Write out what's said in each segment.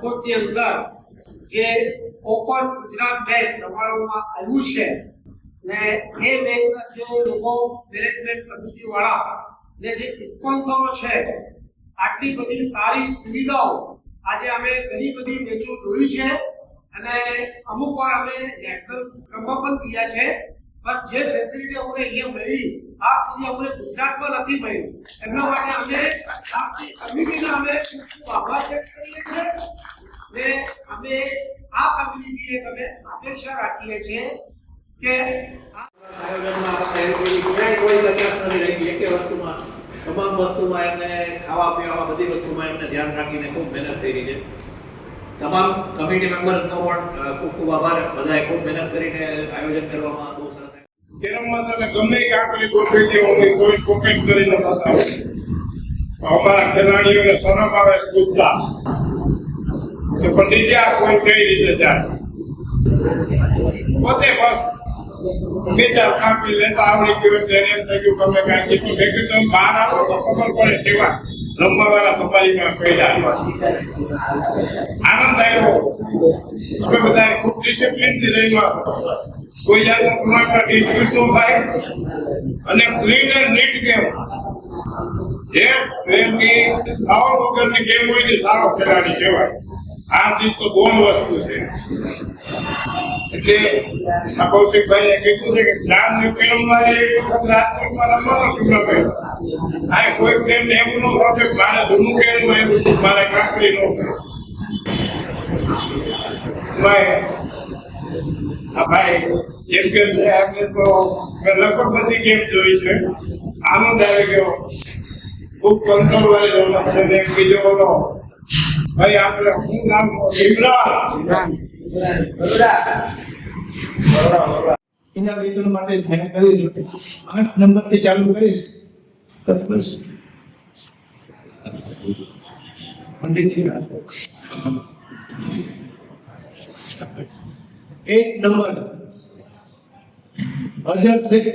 રાજકોટની અંદર જે ઓપન ગુજરાત મેચ રમાડવામાં આવ્યું છે ને એ મેચના જે લોકો મેનેજમેન્ટ કમિટીવાળા ને જે સ્પોન્સરો છે આટલી બધી સારી સુવિધાઓ આજે અમે ઘણી બધી મેચો જોઈ છે અને અમુક વાર અમે નેશનલ રમવા પણ ગયા છે પણ જે ફેસિલિટી અમને અહીંયા મળી આ સુધી અમને ગુજરાતમાં નથી મળી એમના માટે અમે આપણી કમિટીના અમે આભાર વ્યક્ત કરીએ છીએ ને અમે આ કમિટીથી અમે અપેક્ષા રાખીએ છીએ કે આયોજનમાં કોઈ કચાશ નથી રહી એક વસ્તુમાં તમામ વસ્તુમાં એમને ખાવા પીવામાં બધી વસ્તુમાં એમને ધ્યાન રાખીને ખૂબ મહેનત કરી છે તમામ કમિટી મેમ્બર્સનો પણ ખૂબ ખૂબ આભાર બધાએ ખૂબ મહેનત કરીને આયોજન કરવામાં બહુ સરસ કેરમમાં તમે ગમે એ આંકડી ગોઠવી દે કોઈ કોમેન્ટ કરીને બતાવો અમારા ખેલાડીઓને શરમ આવે ગુસ્સા કે પંડિતજી આ કોઈ કઈ રીતે જાય પોતે બસ બે ચાર કાપી લેતા આવડી ગયું એટલે એમ થઈ ગયું તમે કાંઈ કીધું ભેગું તમે બહાર આવો તો ખબર પડે કેવા રમવાવાળા તમારીમાં પડ્યા આનંદ આવ્યો અમે બધા ખૂબ ડિસિપ્લિનથી રહીમાં કોઈ જાતનો ટુર્નામેન્ટ ડિસ્પ્યુટ ન થાય અને ક્લીન એન્ડ નીટ ગેમ જે પ્રેમની ફાઉલ વગરની ગેમ હોય ને સારો ખેલાડી કહેવાય આ ચીજ તો બોન વસ્તુ છે એટલે આ કૌશિકભાઈએ કીધું છે કે જ્ઞાન કેરમમાં એક વખત રાજકોટમાં રમવાનો ટુર્નામેન્ટ આ કોઈ પ્રેમને એવું ન થશે કે મારે જૂનું કેરમ એવું મારે કાંકરી ન થાય ભાઈ એમ કે આપણે તો લગભગ બધી ગેમ જોઈ છે આનંદ આવી ગયો ખૂબ કંટ્રોલ વાળી રમત છે ને બીજો બોલો ભાઈ આપણે શું નામ ઇમરાન એના વેતન માટે ધ્યાન કરીશ 8 નંબરથી ચાલુ કરીશ બસ પંડિતજી 8 નંબર અજર શેખ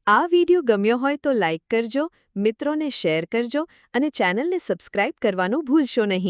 આ વિડિયો ગમ્યો હોય તો લાઇક કરજો, મિત્રોને શેર કરજો અને ચેનલને સબસ્ક્રાઇબ કરવાનું ભૂલશો નહીં.